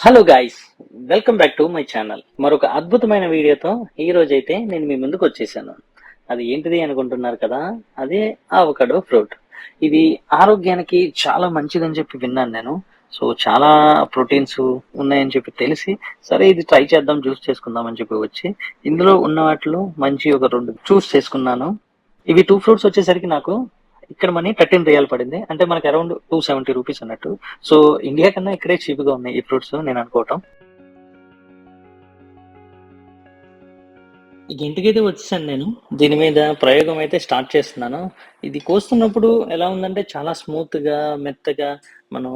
Hello guys, welcome back to my channel. మరొక అద్భుతమైన వీడియోతో ఈ రోజైతే నేను మీ ముందుకు వచ్చేసాను. అది ఏంటిది అనుకుంటున్నారు కదా? అదే అవకాడో ఫ్రూట్. ఇది ఆరోగ్యానికి చాలా మంచిదని చెప్పి విన్నాను నేను. సో చాలా ప్రోటీన్స్ ఉన్నాయని చెప్పి తెలిసి, సరే ఇది ట్రై చేద్దాం, జ్యూస్ చేసుకుందాం అని చెప్పి వచ్చి ఇందులో ఉన్న వాటిలో మంచి ఒక రెండు చూస్ చేసుకున్నాను. ఇవి టూ ఫ్రూట్స్ వచ్చేసరికి నాకు ఇక్కడ మనీ 13 రియాల్ పడింది. అంటే మనకి అరౌండ్ 270 రూపీస్ అన్నట్టు. సో ఇండియా కన్నా ఇక్కడే చీప్ గా ఉన్నాయి ఈ ఫ్రూట్స్ నేను అనుకోవటం. ఇక ఇంటికైతే వచ్చేసాను నేను. దీని మీద ప్రయోగం అయితే స్టార్ట్ చేస్తున్నాను. ఇది కోస్తున్నప్పుడు ఎలా ఉందంటే చాలా స్మూత్ గా, మెత్తగా, మనం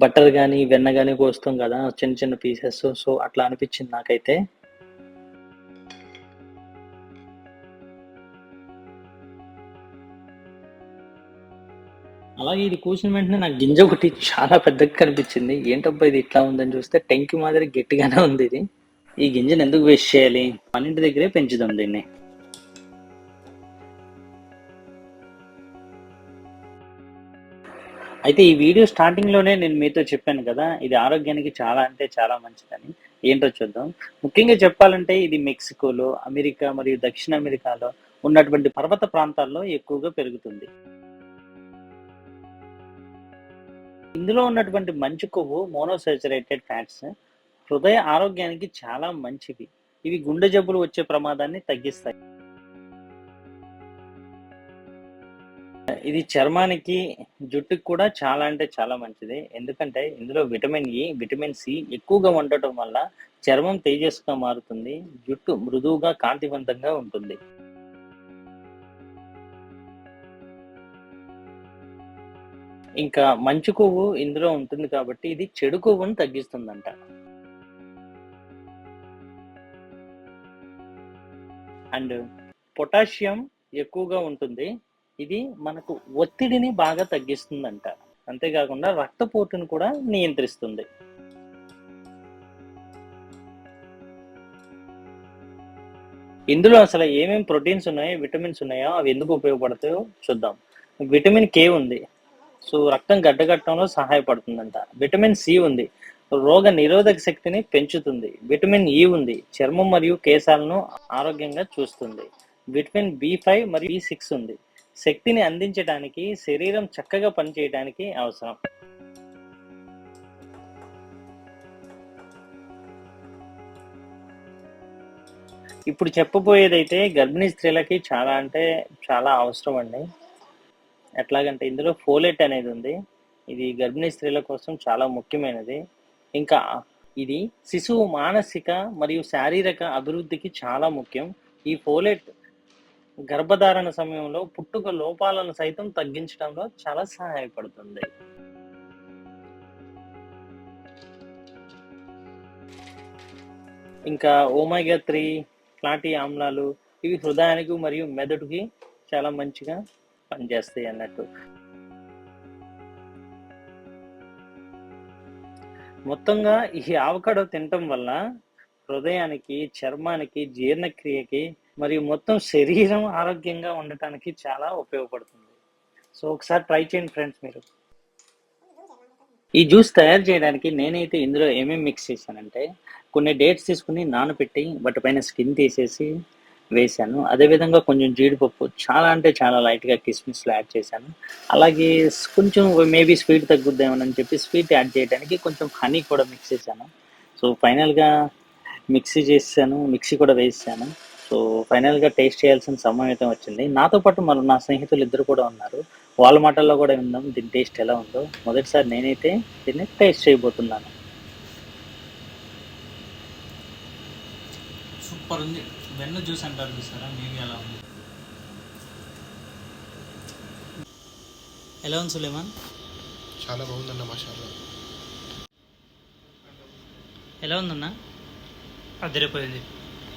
బటర్ గానీ వెన్న గానీ కోస్తాం కదా చిన్న చిన్న పీసెస్. సో అట్లా అనిపించింది నాకైతే. అలాగే ఇది కూసిన వెంటనే నాకు గింజ ఒకటి చాలా పెద్దగా కనిపించింది. ఏంటబ్బా ఇది ఇట్లా ఉందని చూస్తే టెంకి మాదిరి గట్టిగానే ఉంది ఇది. ఈ గింజను ఎందుకు వేస్ట్ చేయాలి, మన ఇంటి దగ్గరే పెంచుదాం దీన్ని. అయితే ఈ వీడియో స్టార్టింగ్ లోనే నేను మీతో చెప్పాను కదా, ఇది ఆరోగ్యానికి చాలా అంటే చాలా మంచిదని. ఏంటో చూద్దాం. ముఖ్యంగా చెప్పాలంటే ఇది మెక్సికోలో, అమెరికా మరియు దక్షిణ అమెరికాలో ఉన్నటువంటి పర్వత ప్రాంతాల్లో ఎక్కువగా పెరుగుతుంది. ఇందులో ఉన్నటువంటి మంచు కొవ్వు మోనోసాచురేటెడ్ ఫ్యాట్స్ హృదయ ఆరోగ్యానికి చాలా మంచివి. ఇవి గుండె జబ్బులు వచ్చే ప్రమాదాన్ని తగ్గిస్తాయి. ఇది చర్మానికి, జుట్టుకి కూడా చాలా అంటే చాలా మంచిది. ఎందుకంటే ఇందులో విటమిన్ ఇ, విటమిన్ సి ఎక్కువగా ఉండటం వల్ల చర్మం తేజస్సుగా మారుతుంది, జుట్టు మృదువుగా కాంతివంతంగా ఉంటుంది. ఇంకా మంచు కొవ్వు ఇందులో ఉంటుంది కాబట్టి ఇది చెడు కొవ్వును తగ్గిస్తుందంట. అండ్ పొటాషియం ఎక్కువగా ఉంటుంది. ఇది మనకు ఒత్తిడిని బాగా తగ్గిస్తుందంట. అంతేకాకుండా రక్తపోటును కూడా నియంత్రిస్తుంది. ఇందులో అసలు ఏమేమి ప్రోటీన్స్ ఉన్నాయో, విటమిన్స్ ఉన్నాయో అవి ఎందుకు ఉపయోగపడతాయో చూద్దాం. విటమిన్ కే ఉంది. సో రక్తం గడ్డగట్టడంలో సహాయపడుతుందంట. విటమిన్ సి ఉంది, రోగ నిరోధక శక్తిని పెంచుతుంది. విటమిన్ ఇ ఉంది, చర్మం మరియు కేశాలను ఆరోగ్యంగా చూస్తుంది. విటమిన్ బి5 మరియు బి6 ఉంది, శక్తిని అందించడానికి, శరీరం చక్కగా పనిచేయడానికి అవసరం. ఇప్పుడు చెప్పబోయేదైతే గర్భిణీ స్త్రీలకి చాలా అంటే చాలా అవసరం అండి. ఎట్లాగంటే ఇందులో ఫోలేట్ అనేది ఉంది. ఇది గర్భిణీ స్త్రీల కోసం చాలా ముఖ్యమైనది. ఇంకా ఇది శిశువు మానసిక మరియు శారీరక అభివృద్ధికి చాలా ముఖ్యం. ఈ ఫోలేట్ గర్భధారణ సమయంలో పుట్టుక లోపాలను సైతం తగ్గించడంలో చాలా సహాయపడుతుంది. ఇంకా ఓమేగా 3 ఫ్లాటీ ఆమ్లాలు ఇవి హృదయానికి మరియు మెదడుకి చాలా మంచిగా పనిచేస్తాయి అన్నట్టు. మొత్తంగా ఈ ఆవకాడో తినటం వల్ల హృదయానికి, చర్మానికి, జీర్ణక్రియకి మరియు మొత్తం శరీరం ఆరోగ్యంగా ఉండటానికి చాలా ఉపయోగపడుతుంది. సో ఒకసారి ట్రై చేయండి ఫ్రెండ్స్ మీరు. ఈ జ్యూస్ తయారు చేయడానికి నేనైతే ఇందులో ఏమేమి మిక్స్ చేశానంటే, కొన్ని డేట్స్ తీసుకుని నానబెట్టి వాటిపైన స్కిన్ తీసేసి వేశాను. అదేవిధంగా కొంచెం జీడిపప్పు, చాలా అంటే చాలా లైట్గా కిస్మిస్లో యాడ్ చేశాను. అలాగే కొంచెం మేబీ స్వీట్ తగ్గుద్దామని చెప్పి స్వీట్ యాడ్ చేయడానికి కొంచెం హనీ కూడా మిక్స్ చేశాను. సో ఫైనల్గా మిక్సీ కూడా వేసాను. సో ఫైనల్గా టేస్ట్ చేయాల్సిన సమయం అయితే వచ్చింది. నాతో పాటు మరి నా స్నేహితులు ఇద్దరు కూడా ఉన్నారు. వాళ్ళ మాటల్లో కూడా విందాం దీని టేస్ట్ ఎలా ఉందో. మొదటిసారి నేనైతే దీన్ని టేస్ట్ చేయబోతున్నాను. సూపర్ ఉంది. వెన్న జ్యూస్ అంటారు చూసారా, మేబీ అలా ఉంది. ఎలా ఉంది సులేమాన్? చాలా బాగుందన్న, మాషాల్లా. ఎలా ఉందన్నా? అదిరిపోయింది.